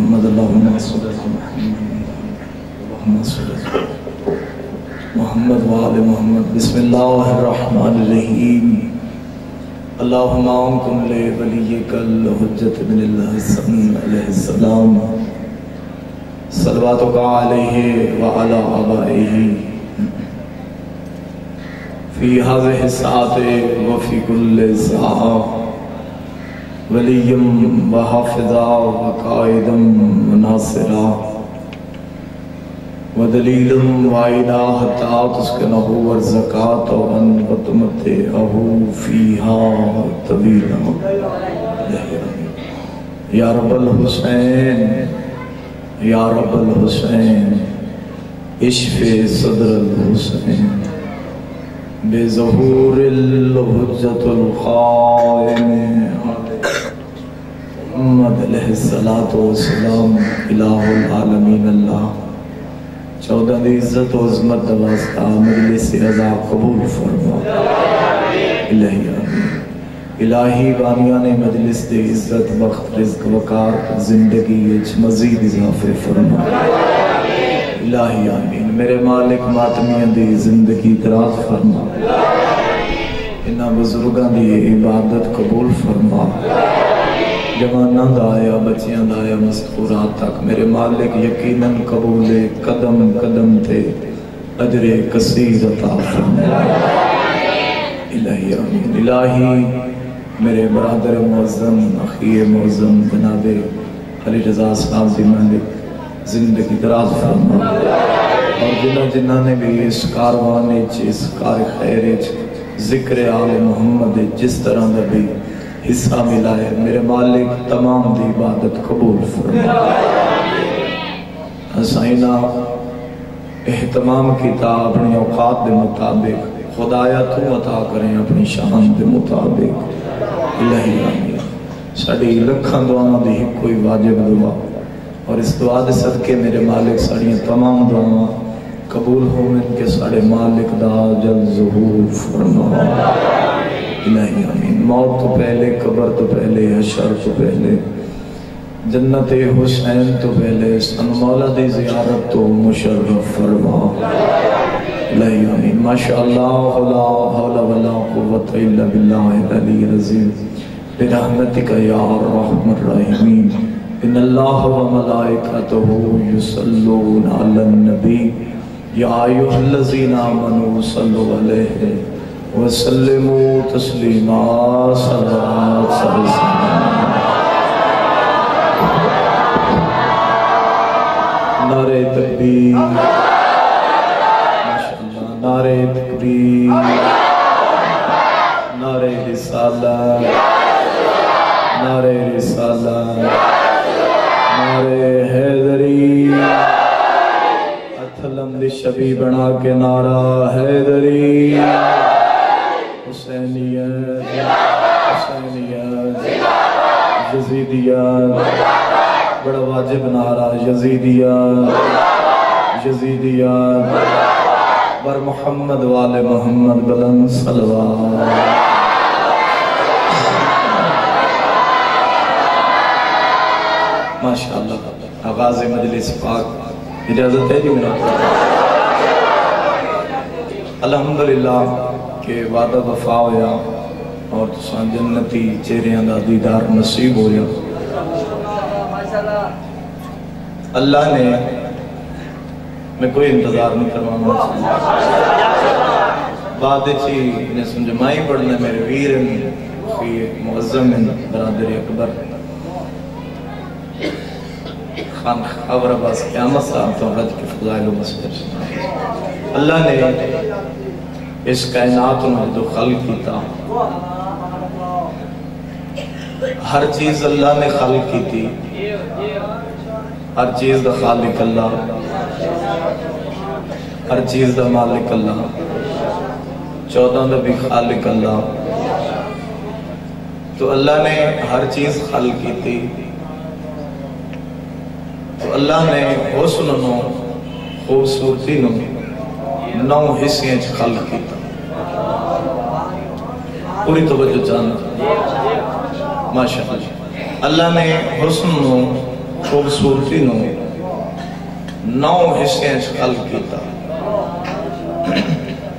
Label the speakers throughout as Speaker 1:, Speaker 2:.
Speaker 1: محمد اللہم صلی علی محمد وآل محمد بسم اللہ الرحمن الرحیم اللہم انکم لے ولیک الحجت بن الحسن علیہ السلام صلواتک علیہ وعلی آبائہ فی هذه الساعة وفی کل ساعة ولیم وحافظا وقائدا وناصرا ودلیلا وعینا حتی تسکنہ ورزکاة وتمتعہ فیہا طویلا یا رب الحسین یا رب الحسین اشف صدر الحسین بظہور الحجت القائم محمد علیہ السلام الہ العالمین اللہ 14 دی عزت و عظمت واسطہ مجلس رضا قبول فرما الہی آمین الہی بانیان مجلس دی عزت وقت رزق وقار زندگی مزید اضافے فرما الہی آمین میرے مالک ماتمیاں دی زندگی دراز فرما انہاں بزرگاں دی عبادت قبول فرما جواناں دا آیا بچیاں دا آیا مستقورات تک میرے مالک یقیناً قبول قدم قدم تے اجر کثیر عطا فرما الہی آمین الہی میرے برادر معظم اخی معظم جناب علی رضا صاحب دی مالک زندگی دراز فرما اور جنہ نے بھی اس کاروانے اس کار خیر ذکر آل محمد جس طرح دا بھی حصہ ملا ہے میرے مالک تمام دی عبادت قبول فرما حسینہ اہتمام کیتا اپنی اوقات دے مطابق خدایا تو عطا کریں اپنی شان دے مطابق الہی آمین ساڑی لکھاں دعاں دی کوئی واجب دعا اور اس دعا دے صدقے میرے مالک ساڑی تمام دعاں قبول ہوئے کہ ساڑے مالک دا جل ظہور فرما الہی آمین موت تو پہلے قبر تو پہلے حشر تو پہلے جنت حسین تو پہلے سن مولا دی زیارت تو مشرف فرما الہی آمین ماشاءاللہ لا حول ولا قوة الا باللہ العلی العظیم برحمتک یا الرحمن الرحیم ان اللہ و ملائکتہ یصلون علی النبی یا ایھا الذین آمنوا صلوا علیہ وسلموا تسلیما صلوات نعرہ تکبیر ماشاءاللہ نعرہ تکبیر نعرہ رسالت نعرہ رسالت نعرہ حیدری اتھلم شبی بنا کے نعرہ حیدری حسینیت حسینیت یزیدیت بڑا واجب نعرہ یزیدیت یزیدیت بر محمد وآل محمد بلند صلوات ماشاءاللہ آغاز مجلس پاک اجازت ہے جی میرا الحمدللہ کہ وعدہ وفا ہویا اور تساں جنتی چہریاں دا دیدار نصیب ہویا اللہ نے میں کوئی انتظار نہیں کروانا بعد چی نے سمجھمائی پڑھنے میرے ویر فی معظم برادر اکبر خان خبر عباس قیامت صاحب تو حج کی فضائل و مسئلہ اللہ نے اس کائنات میں جو خلق کی تھا ہر چیز اللہ نے خلق کی تھی ہر چیز دا خالق اللہ ہر چیز دا مالک اللہ 14 دا بھی خالق اللہ تو اللہ نے ہر چیز خلق کی تھی تو اللہ نے حسن نو خوبصورتی نو 9 حصے خلق کی تھی پوری توجہ چاہنا ماشاءاللہ اللہ نے حسن نو خوبصورتی نو 9 حصے خلق کیتا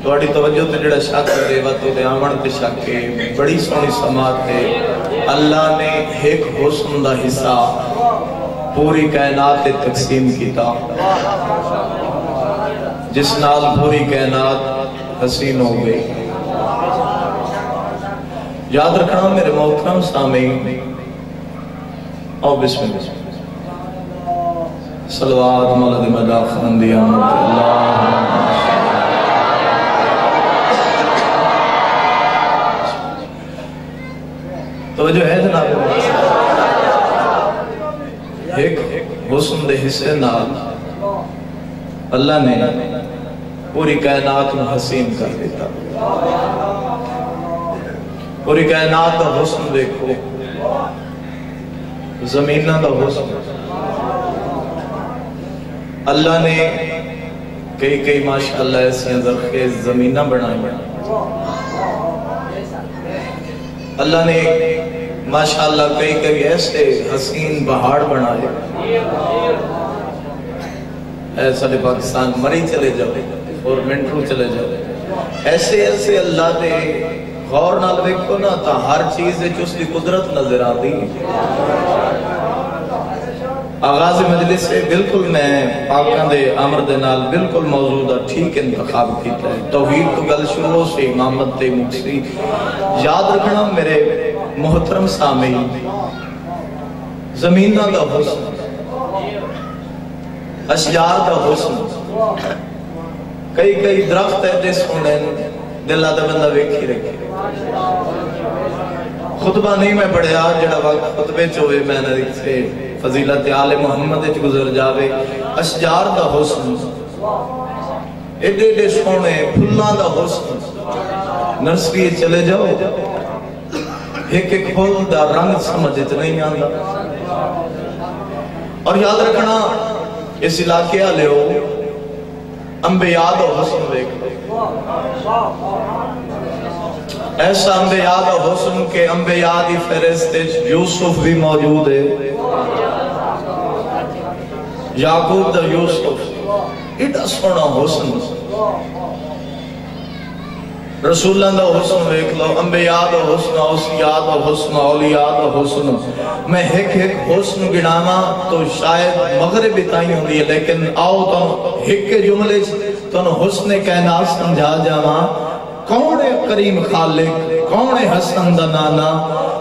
Speaker 1: تھوڑی توجہ تے جڑا شک کرے وقت تے آمن تے شک کے بڑی سونی سماعت تے اللہ نے ایک حسن دا حصہ پوری کائنات تے تقسیم کیتا جس نال پوری کائنات حسین ہو گئی یاد رکھنا میرے محترم سامعین اور بسم اللہ صلوات مولد مداخ خاندی آمد اللہ توجہ ہے جناب ایک حسن دے حصے نال اللہ نے پوری کائنات میں حسین کر دیتا پوری کائنات دا حسن دیکھو زمینہ دا حسن اللہ نے کئی ماشاءاللہ ایسی زرخیز زمینہ بنائی اللہ نے ماشاءاللہ کئی ایسے حسین پہاڑ بنائے ایسا لے پاکستان مری چلے جاؤ اور منٹرو چلے جاؤ ایسے اللہ دے غور نال دیکھو نا تا ہر چیز اس کی قدرت نظر آتی آغاز مجلس سے بالکل میں پاکاں دے امر دے نال بالکل موضوع ٹھیک انتخاب کیتا ہے توحید کو گل شروع سے امامت تے مقصی یاد رکھنا میرے محترم سامعین زمینہ دا حسن اشجار دا حسن کئی درخت ہے جس ہونے دلہ دا بندہ ویکھی رکھے خطبہ نہیں میں پڑھیا جڑا وقت خطبے چوئے میں نے سے فضیلت آل محمد اچھ گزر جاوے اشجار دا حسن ایڈے سونے پھلاں دا حسن نرسری چلے جاؤ ایک پھول دا رنگ سمجھت نہیں آندا اور یاد رکھنا اس علاقے آلے ہو انبیاء دا حسن دیکھ ایسا انبیاء دا حسن کے انبیاء دی فہرست یوسف بھی موجود ہے یعقوب دا یوسف ایڈا سونا حسن رسولہ دا حسن دیکھ لو انبیاء دا حسن اوصیاء دا حسن اولیاء دا حسن میں ایک حسن گنانا تو شاید مغرب تائیں ہوندی ہے لیکن آؤ تو ایک جملے تو حسن کائنات سمجھا جانا کون کریم خالق کون حسن دا نانا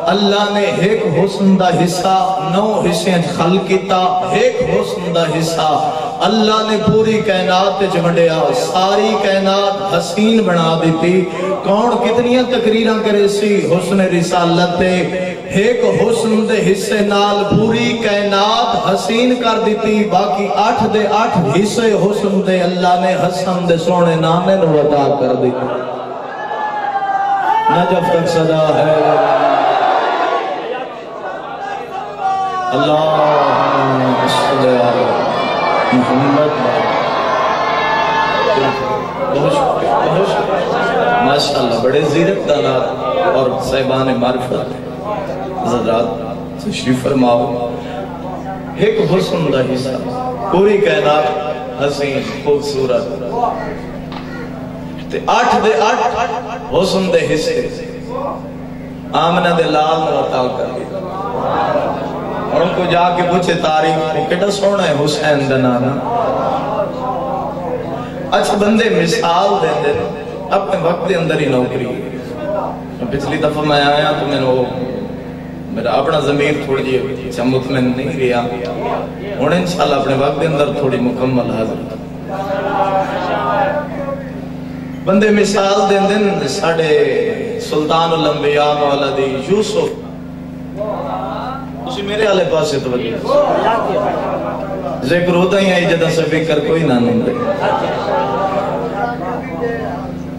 Speaker 1: اللہ نے ایک حسن دا حصہ 9 حصے خلق کیتا ایک حسن دا حصہ اللہ نے پوری کائنات جمڑیا ساری کائنات حسین بنا دیتی کون کتنیاں تقریران کرے سی حسن رسالت دے ایک حسن دے حصے نال پوری کائنات حسین کر دیتی باقی 8 دے 8 حصے حسن دے اللہ نے حسن دے سونے نامے نو عطا کر دیتی نجف تک صدا ہے اللہم صلی علی محمد ماشاءاللہ بڑے زیرت دانات اور صاحبان معرفت حضرات تشریف فرماؤ ایک حسن دا حصہ پوری کائنات حسین خوبصورت 8 دے 8 حسن دے حصے آمنہ دے لال نواتال کر دیا اور ان کو جا کے پوچھے تاریخ وہ کٹا سونا ہے حسین دنانا اچھا بندے مثال دیں دے اپنے وقت دے اندر ہی نوکری پچھلی دفعہ میں آیا تو میں نے وہ میرا اپنا ضمیر تھوڑی جی مطمئن نہیں رہا انہیں انشاءاللہ اپنے وقت دے اندر تھوڑی مکمل حاضر بندے مثال دیں دن ساڑھے سلطان الانبیاء مولا دی یوسف اسی میرے آلے پاس سے توجہ ذکر ہوتا ہی آئی جدہ سے فکر کوئی نہ نمبے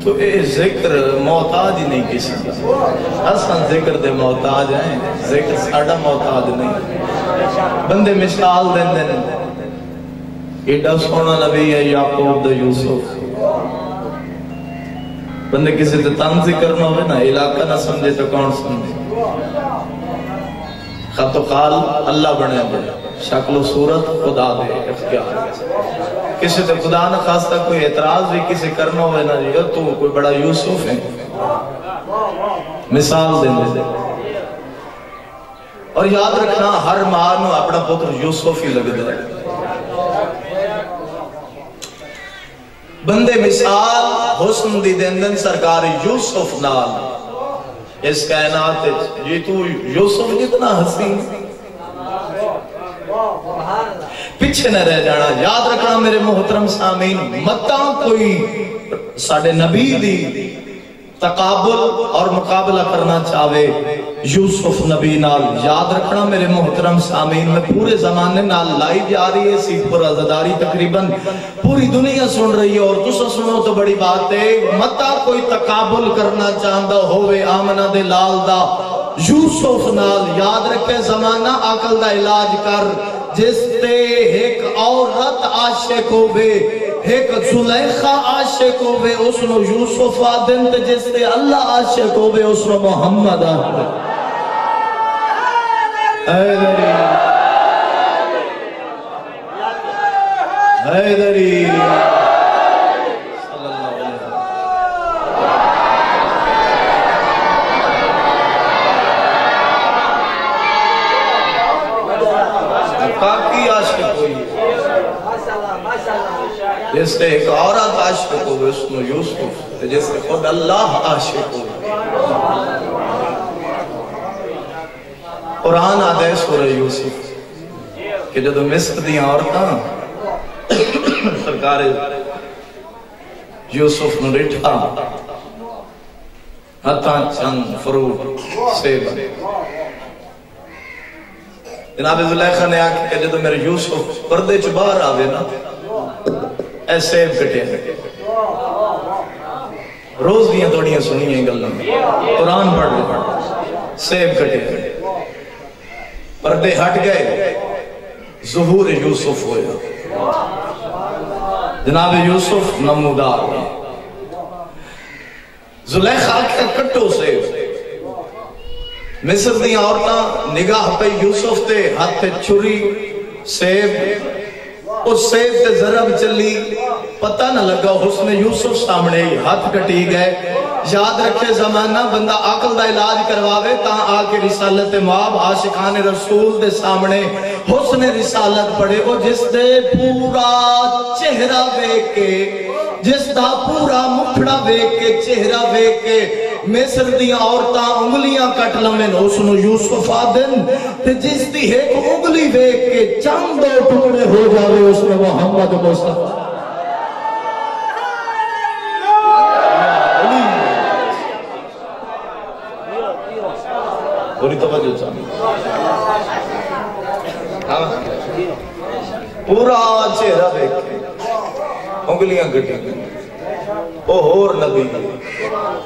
Speaker 1: تو اے ذکر محتاج ہی نہیں کسی حسن ذکر دے محتاج ہیں ذکر ساڑھا محتاج نہیں بندے مثال دیں دن ایڈا سونا نبی ہے یعقوب دا یوسف بندے کسی تے تنظی کرنا ہوئے نا علاقہ نہ سمجھے تو کون سمجھے خط و قال اللہ بنے بڑے شکل و صورت خدا دے اختیار کسی تے خدا نہ خواستہ کوئی اعتراض بھی کسی کرنا ہوئے نا جی تو کوئی بڑا یوسف ہے مثال دے اور یاد رکھنا ہر ماں نو اپنا پتر یوسف ہی لگ دے بندے مثال حسن دی دندن سرکار یوسف نال اس کائنات جی تو یوسف جتنا حسین پیچھے نہ رہ جانا یاد رکھنا میرے محترم سامعین متا کوئی ساڑھے نبی دی تقابل اور مقابلہ کرنا چاہے یوسف نبی نال یاد رکھنا میرے محترم سامعین میں پورے زمانے نال لائی جا رہی ہے سی پر عزداری تقریباً پوری دنیا سن رہی ہے اور تسا سنو تو بڑی بات ہے متا کوئی تقابل کرنا چاہتا ہوئے آمنہ دے لال دا یوسف نال یاد رکھے زمانہ عقل دا علاج کر جس تے ایک عورت عاشق ہوئے ایک زلیخہ عاشق ہوئے اس نو یوسف آدن تے جس تے اللہ عاشق ہوئے اس نو محمد آدن حیدری حیدری جس سے ایک عورت عاشق ہوئے اس میں یوسف جس سے خود اللہ عاشق ہوئے قرآن آدھے سورہ یوسف کہ جب مصر دیاں عورتاں سرکار یوسف نے رٹھا ہتھاں چند فروٹ سیب جناب زلیخہ نے آکھا کہ جب میرے یوسف پردے چ باہر آوے نا اے سیب کٹے روز دیاں توڑیاں سنیاں گلوں قرآن پڑھ لے سیب کٹے پردے ہٹ گئے ظہور یوسف ہویا جناب یوسف نمودار زلیخہ کے کٹو سیب مصر دی عورتاں نگاہ پہ یوسف تے ہاتھ چھری سیب اس سیب تے ذرا بھی چلی پتہ نہ لگا حسن یوسف سامنے ہاتھ کٹی گئے یاد رکھے زمانہ بندہ عقل دا علاج کرواوے تاں آکے رسالت مواب عاشقان رسول دے سامنے حسن رسالت پڑھے وہ جس دے پورا چہرہ بیک کے جس دا پورا مکھڑا بیک کے چہرہ بیک کے مصر دیاں عورتاں انگلیاں کٹ لمن حسن یوسف آدن تے جس دی ایک انگلی بیک کے چند دو ٹکڑے ہو جاوے اس نے محمد مصطفیٰ پوری توجہ چاہیے پورا چہرہ دیکھ کے انگلیاں گٹی وہ اور نبی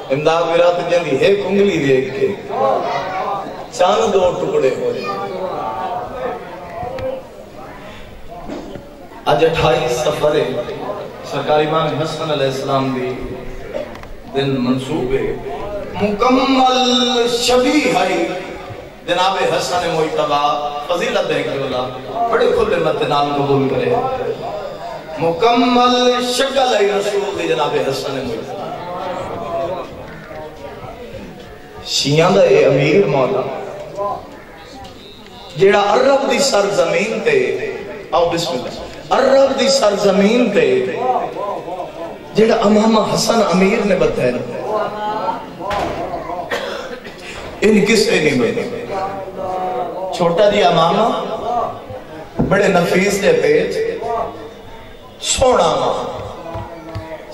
Speaker 1: امداد میرات جندی ایک انگلی دیکھ کے چاند دو ٹکڑے ہو آج 28 سفر سرکار امام حسن علیہ السلام دی دن منصوبے مکمل شبیہ ہے جناب حسن مجتبہ فضیلت ہے کہ اللہ بڑے کھلے متنال قبول کرے مکمل شکل ہے رسول دی جناب حسن مجتبہ شیعہ دا اے امیر مولا جیڑا عرب دی سرزمین تے آؤ بسم اللہ عرب دی سرزمین تے جیڑا امام حسن امیر نے بتایا ان کس سے نہیں بنے چھوٹا جی امامہ بڑے نفیس دے پیج سونا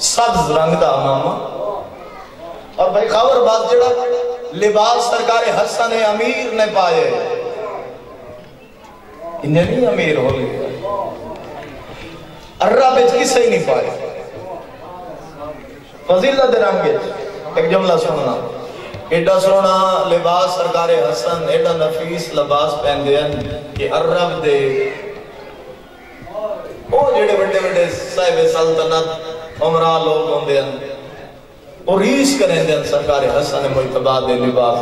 Speaker 1: سبز رنگ دا امامہ اور بھائی خبر بات جڑا لباس سرکار حسن امیر نے پائے انہیں نہیں امیر ہو گئے عرب اچھ کسے ہی نہیں پائے فضیلت رنگ ایک جملہ سننا ایڈا سونا لباس سرکار حسن ایڈا نفیس لباس پہن دے کہ عرب دے وہ جڑے بڑے بڑے صاحب سلطنت عمرہ لوگ ہوں دے وہ ریس کریں دے سرکار حسن مجتبہ دے لباس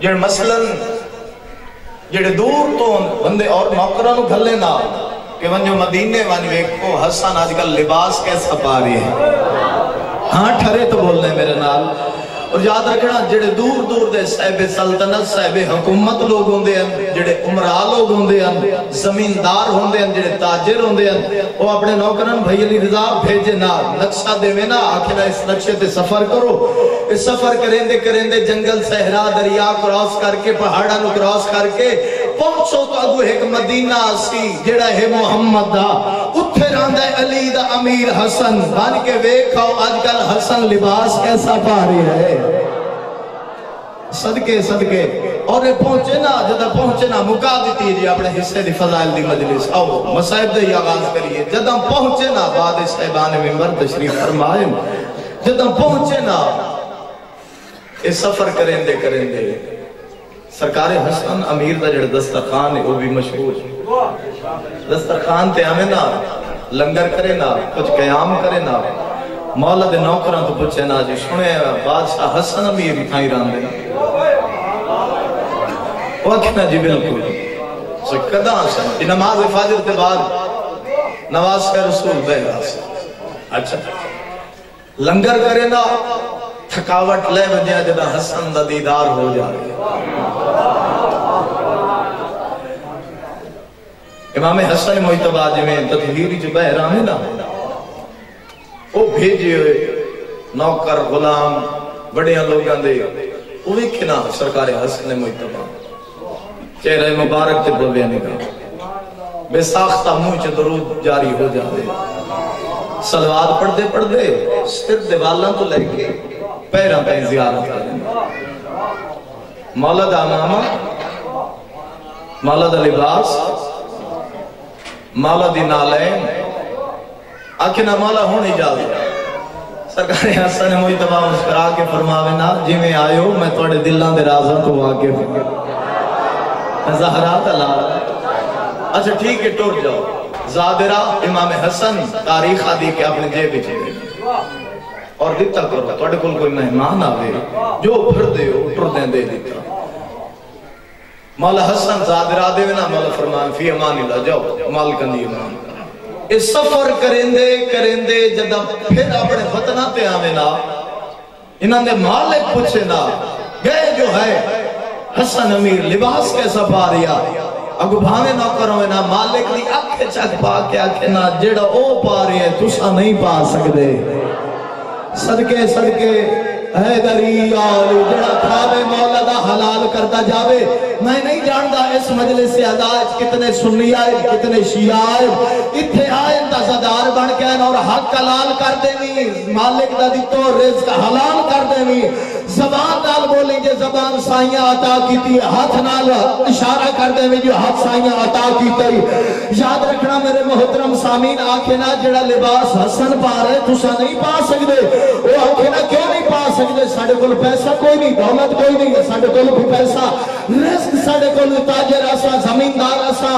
Speaker 1: جڑ مثلاً جڑے دور تو بندے اور نوکروں گھلے نہ کہ ونجو مدینے ون ویکھو حسن آج کل لباس کیسا پا رہی ہے. ہاں ٹھرے تو بول رہے میرے نال. اور یاد رکھنا جڑے دور دور دے صاحب سلطنت صاحب حکومت لوگ ہوندے ہیں, جڑے عمرہ لوگ ہوندے ہیں, زمیندار ہوندے ہیں, جڑے تاجر ہوندے ہیں, وہ اپنے نوکران بھائی علی رضا بھیجے نا, نقشہ دے نا, آکھنا اس نقشے تے سفر کرو. اس سفر کریں دے جنگل صحرا دریا کراس کر کے پہاڑاں نو کراس کر کے پہنچو تو اگو ایک مدینہ سی جڑا ہے محمد دا, اتھے رہندا ہے علی دا امیر حسن. بن کے ویکھو آج کل حسن لباس کیسا پا رہی ہے. صدقے صدقے. اور پہنچے نا, جدہ پہنچے نا مکا دیتی جی اپنے حصے دی فضائل دی مجلس. آؤ مصائب دے آغاز کریے. جدہ پہنچے نا بعد صاحبان ممبر تشریف فرمائے, جدہ پہنچے نا اس سفر کریں دے سرکار حسن امیر دا جڑا دسترخوان ہے وہ بھی مشہور. دسترخوان تے ہمیں نا لنگر کرے نا, کچھ قیام کرے نا, مولا دے نوکران تو پوچھے نا جی سنے بادشاہ حسن امیر تھائی ران دے نا. وقتنا جی بالکل کداں سن نماز فجر تے بعد نواز کا رسول بہرا سے. اچھا لنگر کرے نا تھکاوٹ لے بجیا جدا حسن دا دیدار ہو جائے. امام حسن مجتبہ جمیں تطہیری جو بہرا ہے نا, وہ بھیجے ہوئے نوکر غلام بڑے لوگاں دے وہ ویکھنا سرکار حسن مجتبہ چہرہ مبارک تے بولیا نگاہ بے ساختہ منہ چ درود جاری ہو جاتے. صلوات پڑھ دے سر دیوالاں تو لے کے پیراں تائیں زیارت کریں. مولا دا امامہ, مولا دا لباس, مولا دی نالین, آکھنا مولا ہونی جاوے. سرکار حسن مجتبہ مسکرا کے فرماوے نا جی میں آئے ہو میں توڑے دلان دے رازوں تو واقف ہوں. زہرات اللہ. اچھا ٹھیک ہے ٹور جاؤ. زادرہ امام حسن تاریخ آدھی کے اپنے جیب چلے اور دیتا کرو توڑے کل کوئی مہمان آوے جو پھر دے ہو ٹر دیں دے دیتا. مولا حسن زادرہ دے نا مولا فرمان فی امان اللہ جاؤ مالکن دی امان. اس سفر کریں دے جدہ پھر اپنے فتنہ تے آوے نا انہاں نے مالک پوچھے نا گئے جو ہے حسن امیر لباس کیسا پا رہا. اگو بھاوے نہ کرو نا مالک دی اکھے چک پا کے آکھے نا جڑا او پا رہی ہے تسا نہیں پا سکدے. صدقے صدقے حیدری آلی جڑا کھاوے مولا دا حلال کرتا جاوے. میں نہیں جاندا اس مجلس سے اداج کتنے سنی آئے کتنے شیعہ آئے اتھے آئے انتظادار بن کے اور حق حلال کر دینی, مالک دا دی تو رزق حلال کر دینی. زبان نال بولیں جے زبان سائیاں عطا کیتی, ہاتھ نال اشارہ کر دیں جو ہاتھ سائیاں عطا کیتی. یاد رکھنا میرے محترم سامین آنکھیں نا جڑا لباس حسن پا رہے تسا نہیں پا سکدے. وہ آنکھیں نا کیوں نہیں پا سکدے؟ ساڑھے کل پیسہ کوئی نہیں, دولت کوئی نہیں, ساڑھے کل بھی پیسہ رزق ساڑھے کل تاجر آسا زمیندار آسا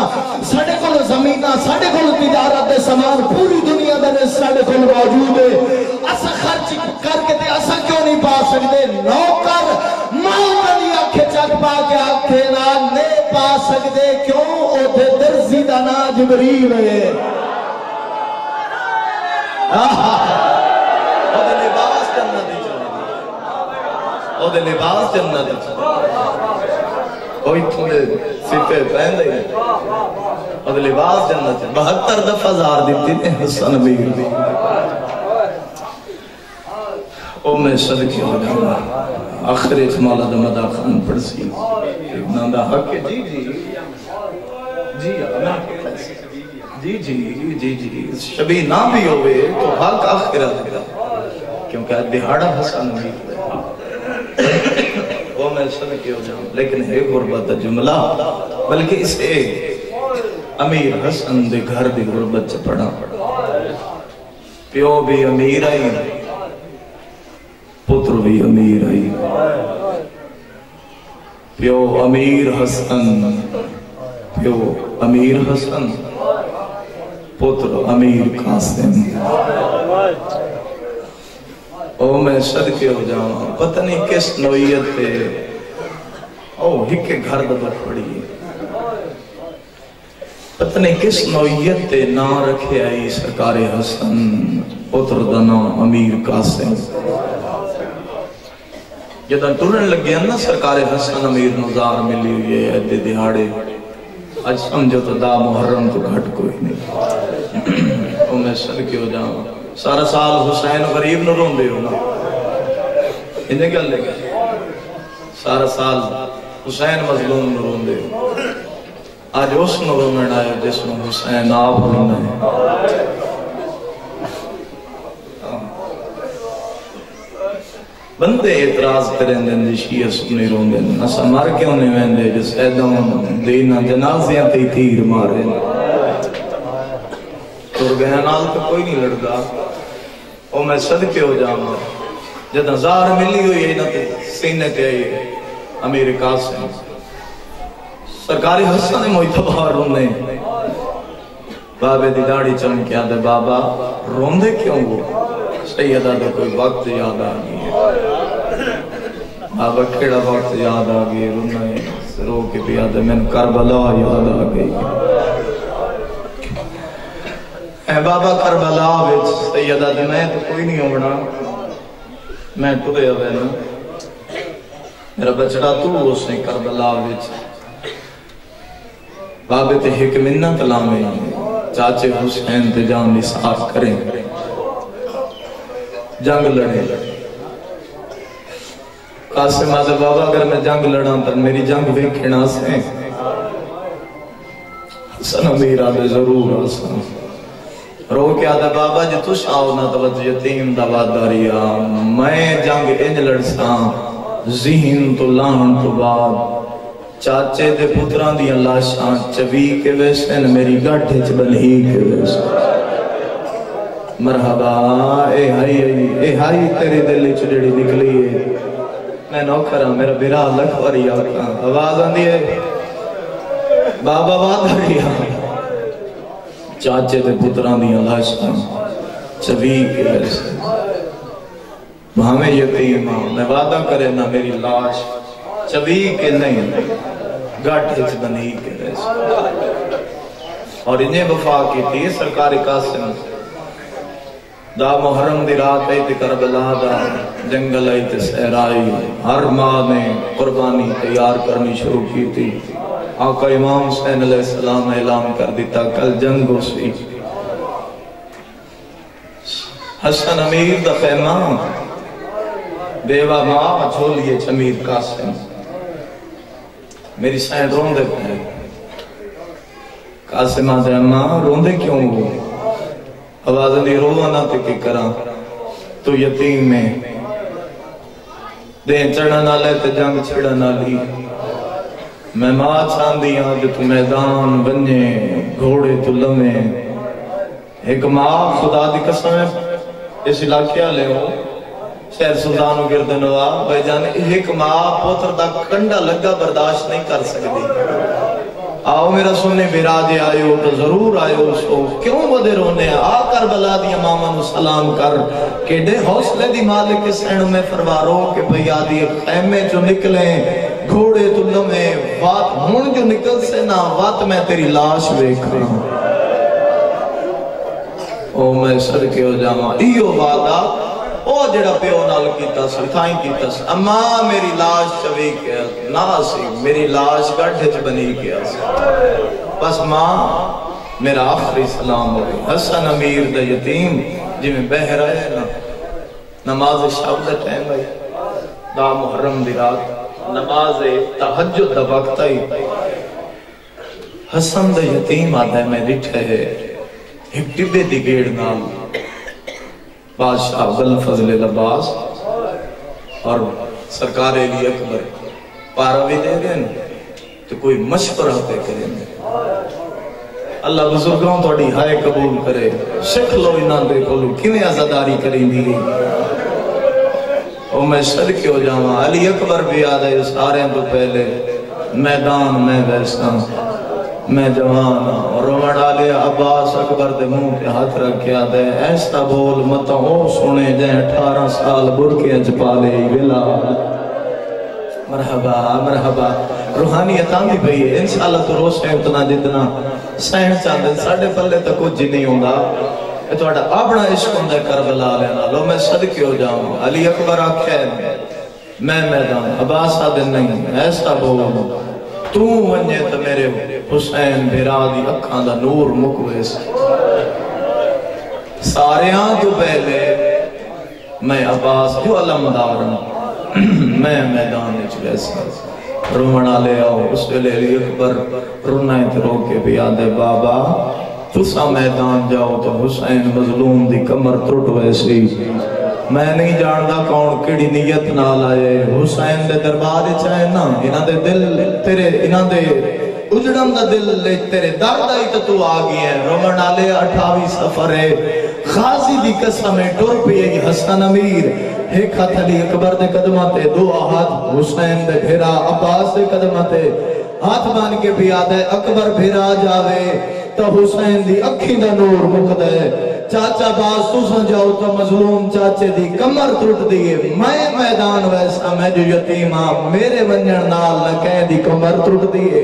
Speaker 1: ساڑھے کل زمینہ ساڑھے کل تجارت دے سامان پوری دنیا دے رزق ساڑھے کل موجود ہے. اسا خرچ کر کے تے اسا کیوں نہیں پا سکدے؟ نوکر مالکن دی آنکھیں چک پا کے آنکھیں نا نہیں پا سکدے. کیوں؟ او دے درزی دا نا جبریل ہے. او دے لباس جنت دی چلے, او دے لباس جنت دی چلے, کوئی تھوڑے سپے پہن دے او دے لباس جنت دی 72 دفعہ زار دیتی نے حسن امیر دی. او میں صدقے ہو جانا آخر ایک مولا دا مدہ خان پڑسی ابن دا حق ہے. جی جی جی جی جی جی شبی نہ بھی ہوئے تو حق آخرت ہے کیونکہ دہاڑا حسن امیر وہ میں صدقے ہو جاؤں. لیکن ہے غربت جملہ بلکہ اسے امیر حسن دے گھر دی غربت سے پڑھا. پیو بھی امیر آئی پتر بھی امیر آئی. پیو امیر حسن, پیو امیر حسن, پتر امیر قاسم. او میں صدقے ہو جاؤں پتہ نہیں کس نوعیت پہ او ہکے گھر دا پڑی پتہ نہیں کس نوعیت تے نا رکھے آئی سرکار حسن پتر دا نام امیر قاسم. جدہ ٹرن لگے نا سرکار حسن امیر نظار ملی ہوئی ہے ادھے دہاڑے آج سمجھو تو دا محرم تو گھٹ کوئی نہیں. او میں صدقے ہو جاؤں سارا سال حسین غریب نہ رون دے ہونا انہیں کیا لے گئے سارا سال حسین مظلوم نہ رون دے آج اس نہ رون آئے جس میں حسین آپ رون ہے. بندے اعتراض کریں دیں دے شیعہ سنی رون دیں نسا مار کیوں نہیں ویندے جس ایدوں دینا جنازیاں تی تیر مارے تو گیا نال تو کوئی نہیں لڑگا. او میں صدقے ہو جاؤں جدہ زار ملی ہوئی ہے نا سینے تے آئی امیر قاسم سرکاری حسن محتبہ رونے بابے دی داڑی چن کیا دے بابا روندے کیوں وہ سیدہ دے کوئی وقت یاد آگئی ہے بابا کھڑا وقت یاد آگئی رونے رو کے بھی یاد ہے میں کربلا یاد آگئی اے بابا کربلا وچ سیدہ دے میں تو کوئی نہیں ہونا میں ٹرے ہوئے نا میرا بچڑا تو اس نے کربلا وچ بابے تے ایک منت لامے چاچے حسین تے جان نثار کریں جنگ لڑے. قاسم آدھے بابا اگر میں جنگ لڑا تو میری جنگ ویکھنا سے حسن امیر آدھے ضرور حسن رو کے آدھے بابا جی تو شاو نہ توجہ یتیم دواد داریا میں جنگ انج لڑسا ذہن تو لان تو بعد چاچے دے پتران دی اللہ شان چوی کے ویسن میری گاٹھے چ بنہی کے ویسن مرحبا اے ہائی تیرے دل چڑڑی نکلی ہے میں نوکرہ میرا بیرا لکھ وری آتا آواز آن دیئے بابا آواز آریا چاچے دے پتران دی اللہ شان چوی کے ویسن ہمیں یتیم میں وعدہ کرے نہ میری لاش چوی کے نہیں گاٹھے چ بنی کے ویسن اور انہیں وفا کی تھی سرکار قاسم دا محرم دی رات آئی تے کربلا دا جنگل آئی تے سہرائی ہر ماں نے قربانی تیار کرنی شروع کی تھی. آقا امام حسین علیہ السلام اعلان کر دیتا کل جنگ ہو سی. حسن امیر دا خیمہ بیوہ ماں چھولیے امیر قاسم میری سائن روندے پہنے قاسم آدھے اماں روندے کیوں ہو آواز نہیں روانا تے کی کرا تو یتیم میں دین چڑھا نہ لے تے جنگ چھڑا نہ لی میں ماں چھان دیا جو تو میدان بنجے گھوڑے تو لمے ایک ماں خدا دی قسم ہے اس علاقے لے ہو شہر سلطان و گرد نواب بھائی جان ایک ماں پوتر دا کنڈا لگا برداشت نہیں کر سکتی. آؤ میرا سننے بیراجے آئے ہو تو ضرور آئے ہو سو کیوں بدے رونے آ کر بلا دیا ماما نو سلام کر کہ دے حوصلے دی مالک سینڈ میں فرمارو کہ بھئی آدھی خیمے جو نکلیں گھوڑے تو لمیں وات ہون جو نکل سے نا وات میں تیری لاش بیکھا او میں صدقے ہو جاما ایو وعدہ او جڑا پیو نال کیتا سی تھائیں کیتا سی اماں میری لاش چوی کیا نا سی میری لاش گڑھے چ بنی کیا سی بس ماں میرا آخری سلام ہو گئی. حسن امیر دا یتیم جی میں بہ رہے نا نماز شب دا ٹائم ہے دا محرم دی رات نماز تہجد دا وقت ہے حسن دا یتیم آدھا ہے میں ڈٹھے ایک ٹبے دی گیڑ نال بادشاہ عبدالفضل لباس اور سرکار علی اکبر پاروی دے گئے تو کوئی مشورہ پہ کریں اللہ بزرگوں توڑی ہائے قبول کرے شک لو انہاں دے کھولو کیویں عزاداری کریں دی او میں صدقے ہو جاواں علی اکبر بھی آدھے سارے تو پہلے میدان میں ویسا میں جوان اور روڑ آلے عباس اکبر دے منہ پہ ہاتھ رکھیا دے ایسا بول مت ہو سنے جائیں 18 سال برکے چپا لے ویلا مرحبا مرحبا روحانیت آندھی پئی ہے انشاءاللہ تو روز ہے اتنا جتنا سہن چاہتے ساڑھے پلے تک کچھ نہیں ہوندہ یہ تو اپنا عشق ہوندہ کربلا لینا لو میں صدقے ہو جاؤں علی اکبر آکھے میں میدان عباس آدھن نہیں ایسا بولوں تو ونجے تو میرے حسین بھیرا دی اکھاں دا نور مکویس سارے آن تو پہلے میں عباس جو علمدار میں میدان چلیسا رومنا لے آؤ اس لے علی اکبر رونا اترو کے بھی آدھے بابا تسا میدان جاؤ تو حسین مظلوم دی کمر ٹوٹ ویسی میں نہیں جاندا کون کیڑی نیت نال آئے حسین دے دربار چاہے نا انہاں دے دل تیرے انہاں دے اجڑم دا دل تیرے درد آئی تو آ گئی ہے رومن آلے 28 سفر ہے خاصی دی قسمیں ٹور پی ہے حسن امیر ایک ہاتھ علی اکبر دے قدماتے دو ہاتھ حسین دے بھیرا عباس دے قدماتے ہاتھ بان کے بھی آدھے اکبر بھیرا جاوے تو حسین دی اکھی دا نور مکھ دے چاچا باز تو سنجاؤ تو مظلوم چاچے دی کمر ٹوٹ دیئے میں میدان ویسا میں جو یتیمہ میرے ونجن نال لکے دی کمر ٹوٹ دیئے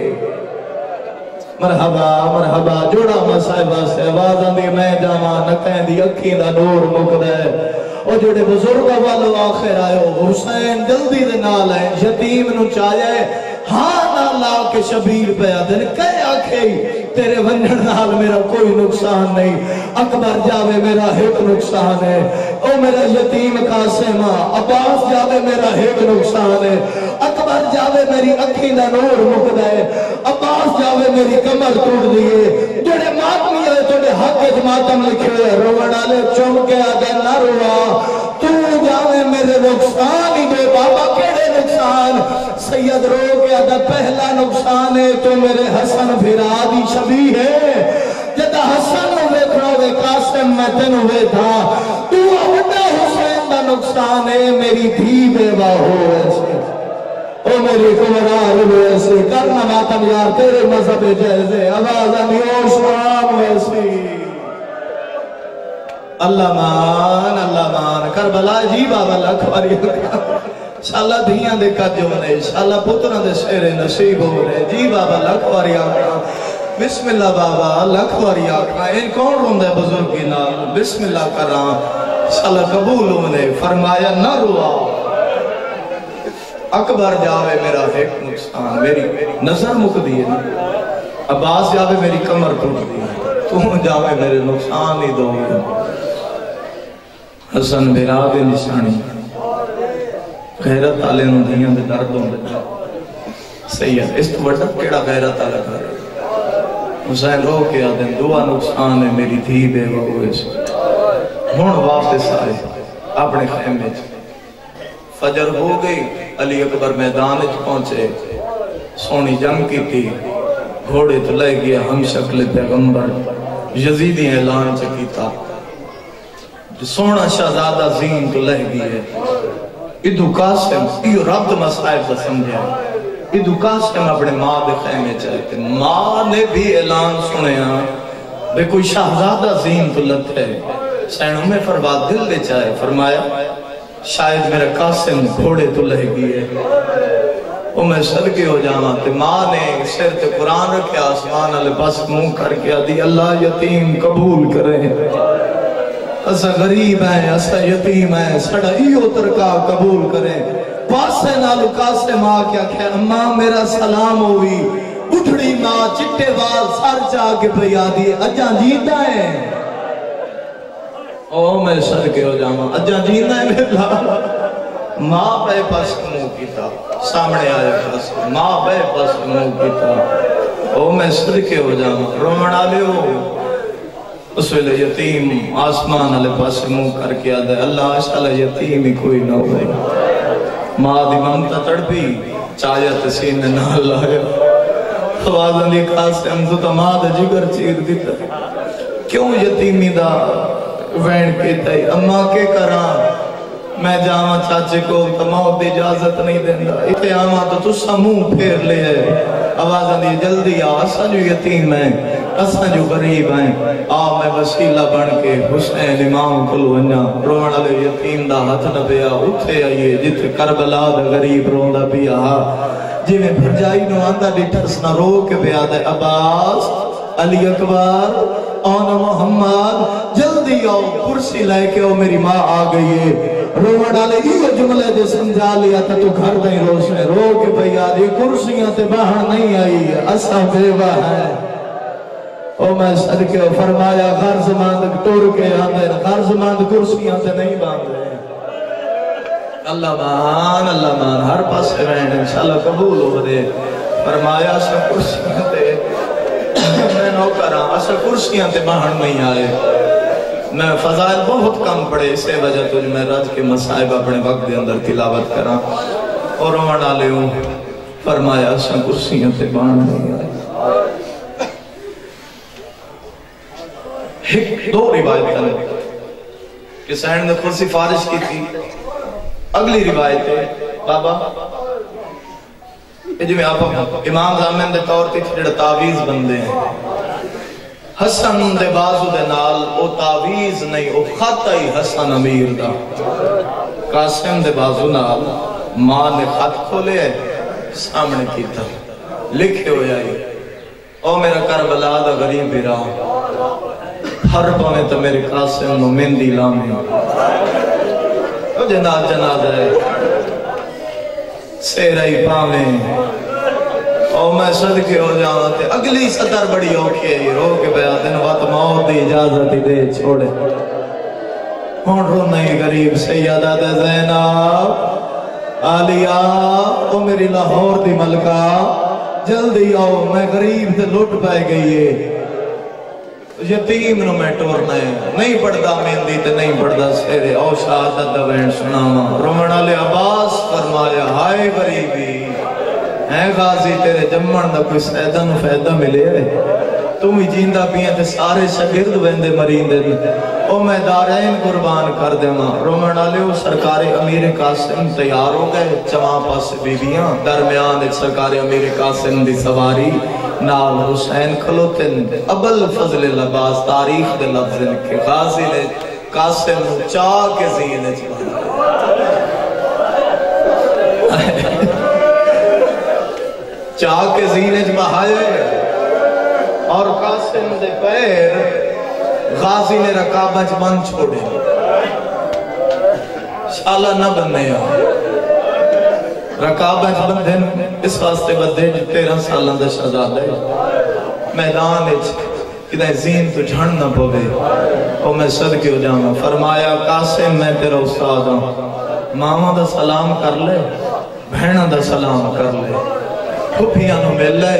Speaker 1: مرحبا مرحبا جوڑا مسائبہ سے آوازاں دی میں جاواں نکیں دی اکھی دا نور مکھ دے اور جوڑے بزرگا والو آخر آئے حسین جلدی دے نال ہے یتیم نو چاہے ہاں نہ لا کے شبیر پہ آدھن کہے آکھے تیرے ونجن نال میرا کوئی نقصان نہیں اکبر جاوے میرا ایک نقصان ہے او میرا یتیم قاسمہ عباس جاوے میرا ایک نقصان ہے اکبر جاوے میری اکھی دا نور مکھ دے عباس جاوے میری کمر ٹوٹ دیئے جوڑے ماتمی ہے جوڑے حق جماعتم لکھے روڑ آلے چوم کے آدھے نہ روا تو جاوے میرے نقصان ہی دے بابا کیڑے نقصان سید رو کے آدھا پہلا نقصان ہے تو میرے حسن بھیرا دی شبیہ ہے جدہ حسن ہوئے کھڑوے قاسم میں تن ہوئے تھا تو اپنا حسین دا نقصان ہے میری دھی بیوہ ہو ایسے او میری کمرار ہو ایسے کرنا ماتم یار تیرے مذہب جیسے آوازہ نیو شرام ویسی اللہ مان کربلا جی بابا لکھواری شاءاللہ دھیاں دے کجو نے شاءاللہ پترہ دے شیر نصیب ہو رہے جی بابا لکھواری آکھا بسم اللہ بابا لکھواری آکھا ان کون روندے بزرگی نال بسم اللہ کران شاءاللہ قبول ہونے فرمایا نہ روا اکبر جاوے میرا ایک نقصان میری نظر مک دیئے عباس جاوے میری کمر ٹوٹ دیئے تم جاوے میرے نقصان ہی دو حسن بھیرا بے نشانی غیرت آلے نو دھیاں دے دردوں دے سید اس تو بڑا کیڑا غیرت آلے کر حسین رو کے آدھیں دعا نقصان ہے میری دھی بے ہوئے سے ہون واپس آئے اپنے خیمے فجر ہو گئی علی اکبر میدان پہنچے سونی جنگ کی تھی گھوڑے تو لے گیا ہم شکل پیغمبر یزیدی اعلان چکیتا سونا شہزادہ زین تو لے گئے ادھو قاسم یہ رب مسائب دا سمجھے ادھو قاسم اپنے ماں دے خیمے چاہتے ماں نے بھی اعلان سنے بے کوئی شہزادہ زین تو لتے سینوں میں فرباد دل لے چاہے فرمایا شاید میرا قاسم گھوڑے تو لے گئے وہ میں صدقے ہو جانا تے ماں نے سر تے قرآن رکھے آسمان علی بس منہ کر کے دی اللہ یتیم قبول کرے اسا غریب ہیں اسا یتیم ہیں سڑا ایو ترکا قبول کرے پاسے نالو قاسم آ کیا کہ اماں میرا سلام ہوئی اٹھڑی ماں چٹے وال سر جا کے پیا دی اجاں جیتا ہے او میں صدقے ہو جانا اجاں جیتا ہے میرا ماں بے پاس منہ کیتا سامنے آئے پاس ماں بے پاس منہ کیتا او میں صدقے ہو جانا رومنا لے ہو اس ویلے یتیم آسمان علی پاس منہ کر کے آدھے اللہ اشالہ یتیم ہی کوئی نہ ہوئے ماں دی ممتا تڑپی چاہیا تسین نے نہ لایا آواز علی قاسم تو ماں دا جگر چیر دیتا کیوں یتیمی دا وین کیتا ہے اماں کے کران میں جاما چاچے کو تمام دی اجازت نہیں دینا اتے آما تو تسا منہ پھیر لے آواز علی جلدی آسا جو یتیم ہے اساں جو غریب ہیں میں وسیلہ بن کے حسین امام کلو انجا روڑ علی یتیم دا ہاتھ نہ پیا اٹھے آئیے جت کربلا دا غریب روندا پیا جی میں بھرجائی نو آندہ ڈیٹرس نہ رو کے بیاد ہے عباس علی اکبر آنا محمد جلدی آؤ کرسی لے کے آؤ میری ماں آ گئی ہے روما ڈالے یہ جملے دے سمجھا لیا تھا تو گھر دیں روشنے رو کے بیاد یہ کرسیاں تے باہر نہیں آئی ہے اسا بیوہ ہے او میں صدقے فرمایا گھر زماند ٹور کے آندے گھر زماند کرسیاں تے نہیں باندھے اللہ مان ہر پاس رہنے انشاءاللہ قبول ہو دے فرمایا اسا کرسیاں تے میں نوکران اسا کرسیاں تے باہر نہیں آئے میں فضائل بہت کم پڑے اسے وجہ تو میں رج کے مصائب اپنے وقت دے اندر تلاوت کرا اور روان ڈالے ہوں فرمایا اسا کرسیاں تے باہر نہیں آئے دو روایت کرنے کہ سینڈ نے کرسی فارش کی تھی اگلی روایت ہے بابا جو میں آپ امام زامن دے طور تے جڑا تعویز بندے ہیں حسن دے بازو دے نال او تعویز نہیں او خط ہی حسن امیر دا قاسم دے بازو نال ماں نے خط کھولے سامنے کیتا لکھے ہو جائی او میرا کربلا دا غریب بیرا ہر پانے تو میرے قاسم نو مندی لامی او جناد ہے سیرائی پاویں او میں صدقے ہو جانا تے اگلی سطر بڑی اوکھی ہے رو کے بیادن وقت موت دی اجازت دے چھوڑے ہون رو نہیں غریب سیدہ دے زینب آلیا او میری لاہور دی ملکہ جلدی آؤ میں غریب تے لٹ پائے گئی ہے یتیم نو میں ٹورنا ہے نہیں پڑھدا مہندی تے نہیں پڑھدا سیرے او شہادت دا وین سناما رومن علی عباس فرمایا ہائے غریبی ہے غازی تیرے جمعن دا کوئی سیدہ نو فیدہ ملے تم ہی جیندہ پیئے تے سارے شگرد ویندے مریندے دی او میں دارین قربان کر دے ماں رومن علی سرکار امیر قاسم تیار ہو گئے چماں پاس بیبیاں درمیان ایک سرکار امیر قاسم دی سواری نال حسین کھلوتن ابل فضل لباس تاریخ دے لفظن کے غازی نے قاسم چاہ کے زینے چاہا چاہ کے زینے بہائے اور قاسم دے پیر غازی نے رکابج بند چھوڑے شالہ نہ بننے رکابج بندھن اس واسطے بدھے جو 13 سالوں دا شہزادہ میدان کدھے زین تو جھڑ نہ پوے او میں صدقے ہو جاؤں فرمایا قاسم میں تیرا استاد ہوں ماما دا سلام کر لے بہنہ دا سلام کر لے پھپیاں نو مل لے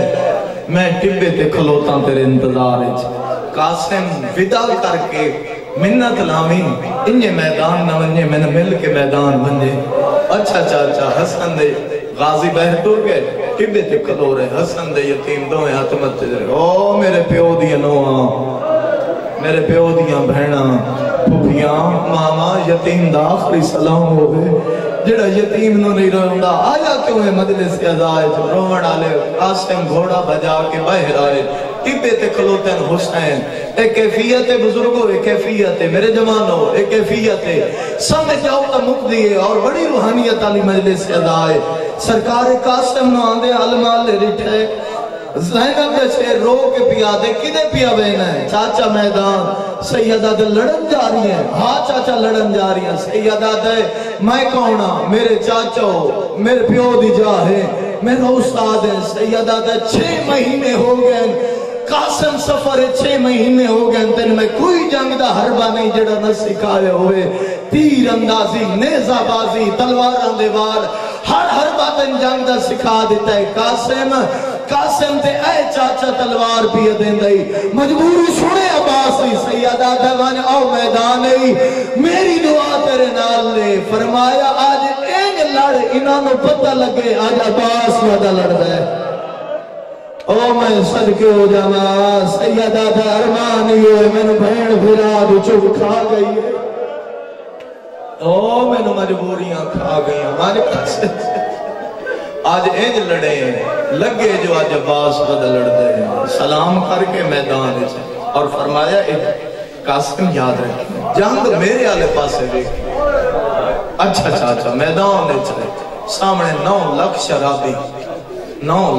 Speaker 1: میں ٹبے تے کھلوتا تیرے انتظار قاسم ودا کر کے منت لامی انجے میدان نہ ونجے میں نے مل کے میدان بنجے اچھا چاچا حسن دے غازی بہر ٹور گئے ٹبے تے کھلو رہے حسن دے یتیم دوئے ہاتھ مت رہے او میرے پیو دیا نوہاں میرے پیو دیا بہنہ پھپیاں ماما یتیم دا آخری سلام ہوئے جڑا یتیم نو نہیں روندہ آیا کیوں ہے مجلس کے ازائے جو رومن آلے قاسم گھوڑا بجا کے بہر آئے ٹبے تے کھلوتن حسین ایک کیفیت بزرگوں ایک کیفیت میرے جوانوں ایک کیفیت سمجھ جاؤ تا مقدی ہے اور بڑی روحانیت علی مجلس کے ازائے سرکار قاسم نو آندے علمال لے رٹھے زینب جیسے رو کے پیا دے کدے پیا بہنا ہے چاچا میدان سیدہ دے لڑن جا رہی ہیں ہاں چاچا لڑن جا رہی ہیں سیدہ دے میں کونا میرے چاچو میرے پیو دی جا ہے میرا استاد ہے سیدہ دے 6 مہینے ہو گئے قاسم سفر 6 مہینے ہو گئے تین میں کوئی جنگ دا حربہ نہیں جڑا نہ سکھائے ہوئے تیر اندازی نیزہ بازی تلوار اندیوار ہر باتن جنگ دا سکھا دیتا ہے قاسم تے اے چاچا تلوار پی دیں دائی مجبوری سنے عباسی سیدہ دیوان او میدان ای میری دعا تیرے نال لے فرمایا آج این لڑ انہوں پتہ لگے آج عباس ودا لڑ دے او میں صدقے ہو جانا سیدہ دے ارمانی ہوئے میں نے بھین بھرا دو چوک کھا گئی ہے او میں نے مجبوریاں کھا گئی ہیں مالکہ سے آج اینج لڑے لگے جو آج عباس بد لڑ دے سلام کر کے میدان اور فرمایا قاسم یاد رکھیں جنگ میرے آلے پاسے دیکھ اچھا چاچا میدان دے چلے سامنے 9 لاکھ شرابی 9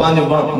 Speaker 1: 5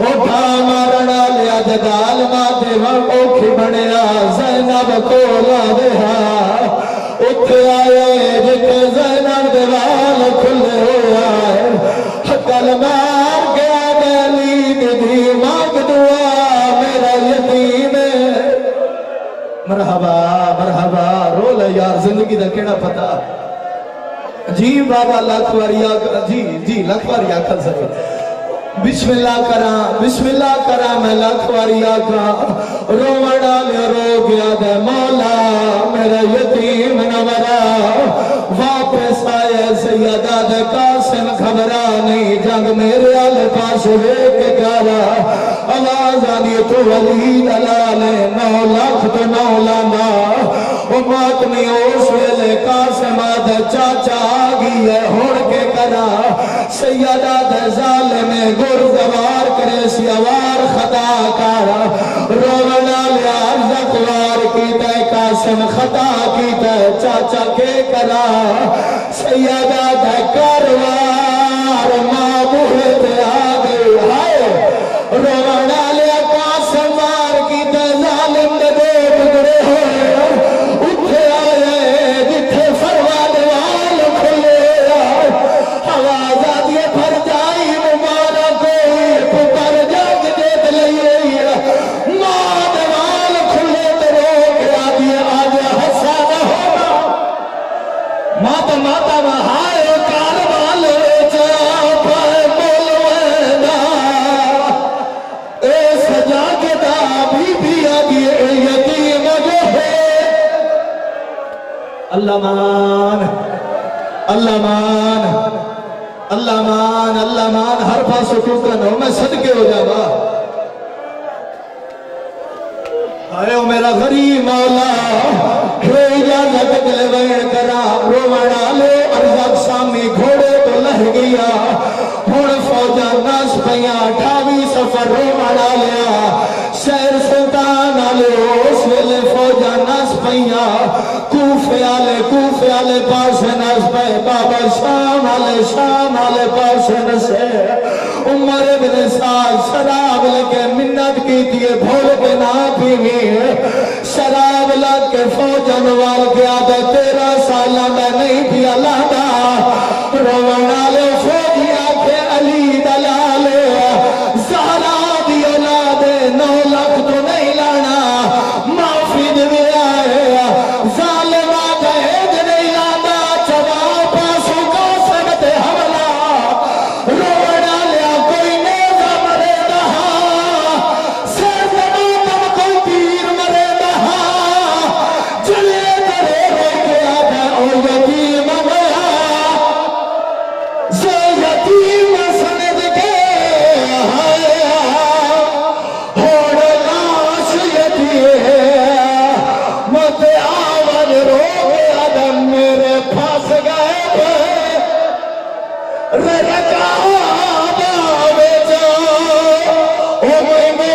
Speaker 1: اٹھا مارنا لیا جدال ماتے اوکھی بنیا زینب کو لا دیا اتھے آئے جتے زینب دیوال کھلے ہویا ہے گل مار گیا گلی دی مانگ دعا میرا یتیم مرحبا مرحبا رو لے یار زندگی دا کیڑا پتا جی بابا لاکھ واری آکھا جی لاکھ واری آکھا سکے بسم اللہ کرا میں لاکھ واری آکھا رومڑا لے رو گیا دے مولا میرا یتیم نورا واپس آئے سیدہ دے قاسم خبرہ نہیں جنگ میرے آلے پاس ہوئے کے کارا آواز آنی تو ولید علالے 9 لاکھ تو 9 لانا ماتمی اس ویلے قاسم آدھے چاچا آگی ہے ہوڑ کے کرا سیدہ دے ظالم گردوار کرے سیوار خطا کارا رونا لیا زکوار کی تے قاسم خطا کی تے چاچا کے کرا سیدہ دے کروار معمول تے آگئی ہائے رونا لیا قاسم وار کی تے ظالم دے دو ٹکڑے ہوئے اٹھے آئے جتھے فروا دیوال کھلے آواز آدھی پھر جائی مبارک ہوئی پھر جنگ دیت لئیے ماں دیوال کھلے تو روک آدھی آج حسا نہ ہونا ماتا ہائے کاروال جا پائے مولوینا اے سجا کے دا بھی آگی یتیم جو ہے اللہ مان اللہ مان اللہ مان اللہ مان ہر پاسو ٹوکن ہو میں صدقے ہو جاوا آئے میرا غریب مولا ہے اجازت دل وین کرا رومڑا لے ارزق سامی گھوڑے تو لہ گیا ہون فوجا ناس پیا 28 سفر رومڑا لیا شہر سلطان آلے اس ویلے فوجا ناس پیا کوفے آلے پاس ناس پہ بابا شام آلے پاس نسے عمر بن سعد شراب لگے منت کی دیئے بھول کے نا پیوی شراب لگ کے فوجن وال گیا دے 13 سالہ میں نہیں پیا لادا رونا لے فوجی آکھے علی دلالے زہرا دی اولاد 9 لاکھ تو نہیں لانا معافی دے آئے ظالمہ دہیج نہیں لانا چوا پاسو کا سکتے حملہ رونا لیا کوئی نیزہ مرے دہا سر زمانہ کوئی تیر مرے دہا چلے درے رہ گیا تھا او یتیم گیا سے یتیم سند کے ہوڑ لاش یتیم مت آور رو گیا دم میرے پاس گئے رکا باوے جا او میں